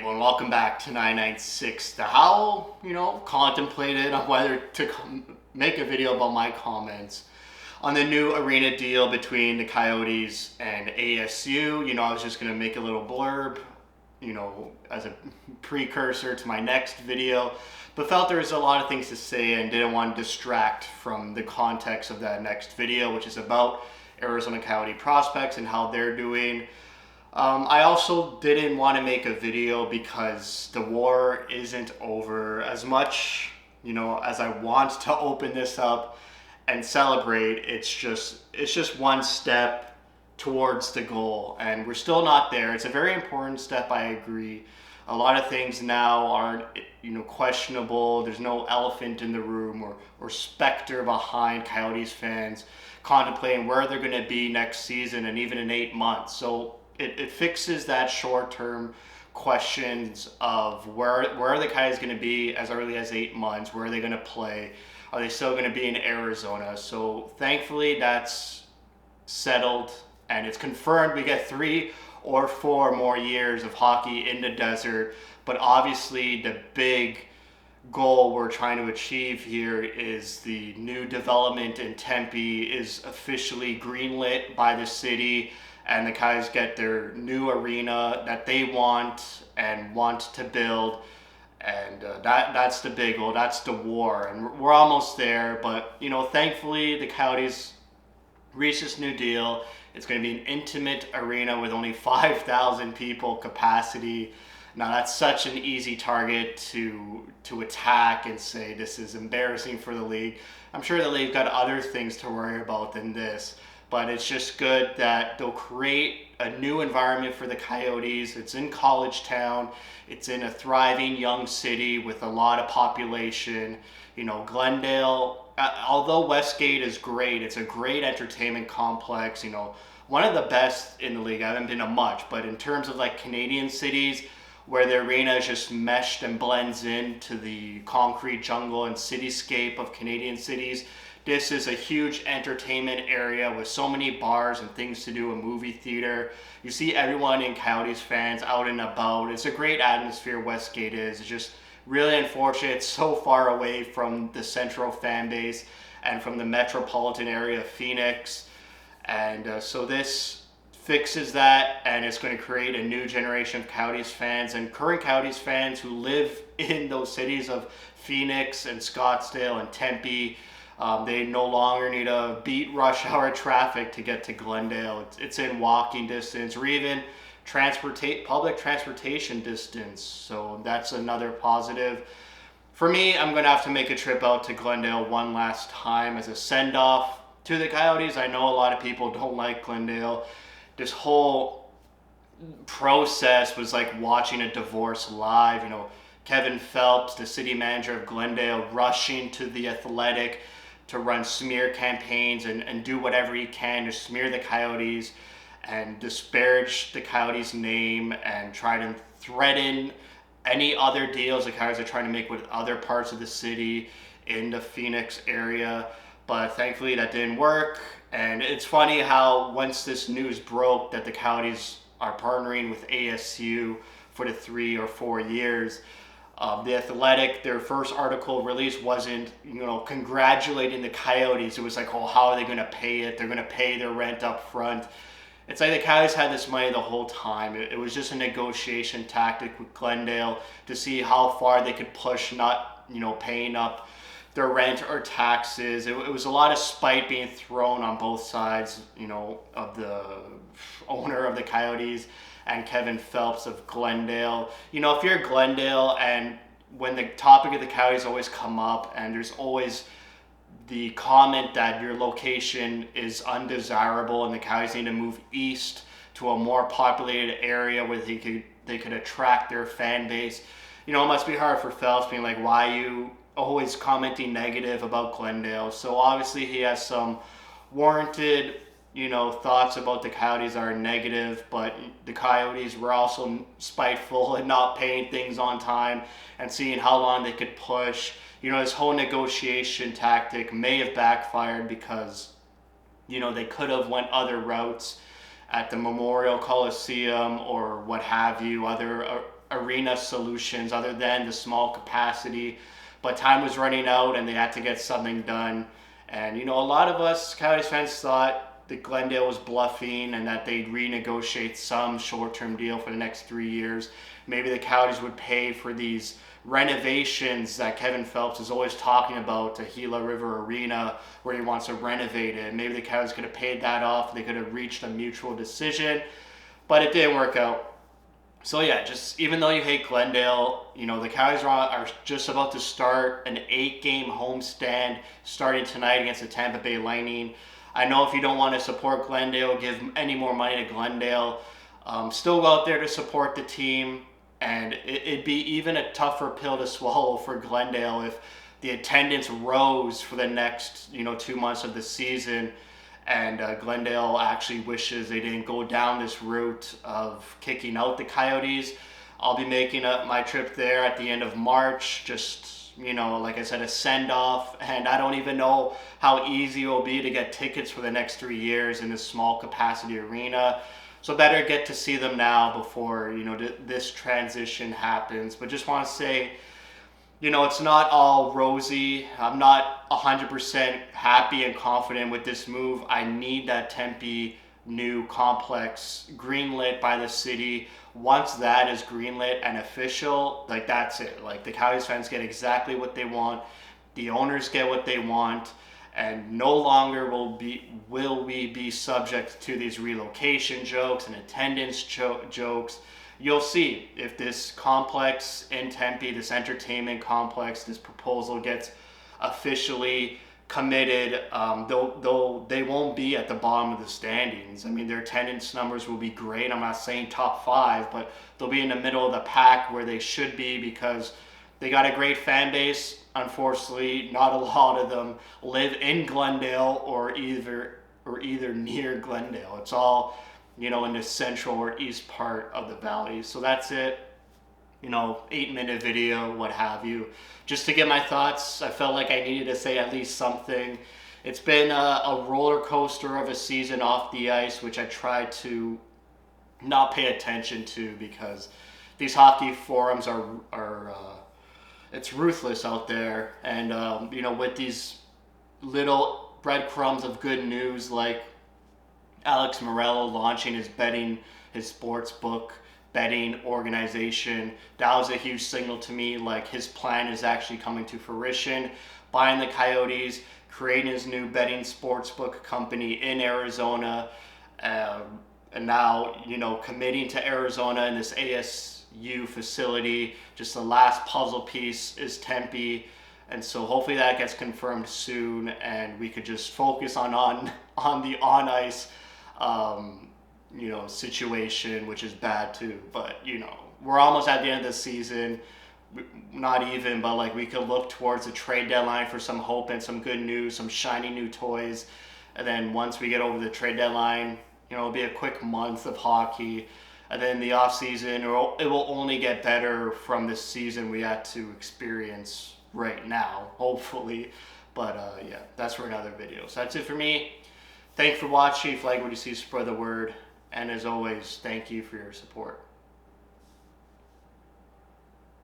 right, well, welcome back to 996. The Howl, contemplated on whether to make a video about my comments on the new arena deal between the Coyotes and ASU. I was just going to make a little blurb, as a precursor to my next video, but felt there was a lot of things to say and didn't want to distract from the context of that next video, which is about Arizona Coyote prospects and how they're doing. I also didn't want to make a video because the war isn't over. As much, as I want to open this up and celebrate, it's just one step towards the goal, and we're still not there. It's a very important step, I agree. A lot of things now aren't, questionable. There's no elephant in the room or specter behind Coyotes fans contemplating where they're going to be next season and even in 8 months. So it fixes that short-term questions of where are the Coyotes going to be as early as 8 months? Where are they going to play? Are they still going to be in Arizona? So thankfully that's settled and it's confirmed. We get 3 or 4 more years of hockey in the desert. But obviously the big goal we're trying to achieve here is the new development in Tempe is officially greenlit by the city, and the Coyotes get their new arena that they want to build, and that's the big goal. That's the war, and we're almost there. But thankfully the Coyotes reached this new deal. It's going to be an intimate arena with only 5,000 people capacity. Now that's such an easy target to attack and say this is embarrassing for the league. I'm sure the league got other things to worry about than this, but it's just good that they'll create a new environment for the Coyotes. It's in College Town. It's in a thriving young city with a lot of population. Glendale, although Westgate is great, it's a great entertainment complex. One of the best in the league. I haven't been to much, but in terms of like Canadian cities, where the arena is just meshed and blends into the concrete jungle and cityscape of Canadian cities. This is a huge entertainment area with so many bars and things to do, a movie theater. You see everyone in Coyotes fans out and about. It's a great atmosphere, Westgate is. It's just really unfortunate it's so far away from the central fan base and from the metropolitan area of Phoenix. And so this fixes that, and it's going to create a new generation of Coyotes fans and current Coyotes fans who live in those cities of Phoenix and Scottsdale and Tempe. They no longer need to beat rush hour traffic to get to Glendale. It's in walking distance or even public transportation distance. So that's another positive. For me, I'm going to have to make a trip out to Glendale one last time as a send-off to the Coyotes. I know a lot of people don't like Glendale. This whole process was like watching a divorce live. Kevin Phelps, the city manager of Glendale, rushing to the Athletic to run smear campaigns and do whatever he can to smear the Coyotes and disparage the Coyotes' name and try to threaten any other deals the Coyotes are trying to make with other parts of the city in the Phoenix area. But thankfully that didn't work. And it's funny how once this news broke that the Coyotes are partnering with ASU for the 3 or 4 years, the Athletic, their first article release wasn't, congratulating the Coyotes. It was like, oh, how are they going to pay it? They're going to pay their rent up front. It's like the Coyotes had this money the whole time. It was just a negotiation tactic with Glendale to see how far they could push not, paying up their rent or taxes. It was a lot of spite being thrown on both sides, of the owner of the Coyotes and Kevin Phelps of Glendale. If you're Glendale and when the topic of the Coyotes always come up and there's always the comment that your location is undesirable and the Coyotes need to move east to a more populated area where they could attract their fan base. It must be hard for Phelps being like, why are you always commenting negative about Glendale? So obviously he has some warranted, thoughts about the Coyotes are negative, but the Coyotes were also spiteful and not paying things on time and seeing how long they could push. This whole negotiation tactic may have backfired because, they could have went other routes at the Memorial Coliseum or what have you, other arena solutions other than the small capacity. But time was running out and they had to get something done. And, a lot of us Coyotes fans thought that Glendale was bluffing and that they'd renegotiate some short-term deal for the next 3 years. Maybe the Coyotes would pay for these renovations that Kevin Phelps is always talking about to Gila River Arena, where he wants to renovate it. Maybe the Coyotes could have paid that off. They could have reached a mutual decision, but it didn't work out. So yeah, just even though you hate Glendale, the Coyotes are just about to start an 8-game homestand starting tonight against the Tampa Bay Lightning. I know if you don't want to support Glendale, give any more money to Glendale, still go out there to support the team. And it'd be even a tougher pill to swallow for Glendale if the attendance rose for the next 2 months of the season, and Glendale actually wishes they didn't go down this route of kicking out the Coyotes. I'll be making up my trip there at the end of March, just like I said, a send-off, and I don't even know how easy it will be to get tickets for the next 3 years in this small capacity arena. So better get to see them now before this transition happens. But just want to say, it's not all rosy. I'm not 100% happy and confident with this move. I need that Tempe new complex greenlit by the city. Once that is greenlit and official, that's it. The Coyotes fans get exactly what they want. The owners get what they want. And no longer will we be subject to these relocation jokes and attendance jokes. You'll see if this complex in Tempe, this entertainment complex, this proposal gets officially committed, they won't be at the bottom of the standings. I mean, their attendance numbers will be great. I'm not saying top 5, but they'll be in the middle of the pack where they should be because they got a great fan base. Unfortunately, not a lot of them live in Glendale or either near Glendale. It's all, in the central or east part of the valley. So that's it. 8-minute video, what have you. Just to get my thoughts, I felt like I needed to say at least something. It's been a roller coaster of a season off the ice, which I try to not pay attention to because these hockey forums are it's ruthless out there. And, with these little breadcrumbs of good news, like Alex Morello launching his sports book betting organization, that was a huge signal to me. His plan is actually coming to fruition. Buying the Coyotes, creating his new betting sportsbook company in Arizona, and now, committing to Arizona in this ASU facility. Just the last puzzle piece is Tempe, and so hopefully that gets confirmed soon, and we could just focus on the on ice situation, which is bad too. But we're almost at the end of the season. Not even, but we could look towards the trade deadline for some hope and some good news, some shiny new toys. And then once we get over the trade deadline, it'll be a quick month of hockey. And then the off season, it will only get better from this season we had to experience right now, hopefully. But yeah, that's for another video. So that's it for me. Thanks for watching. If you like what you see, spread the word. And as always, thank you for your support.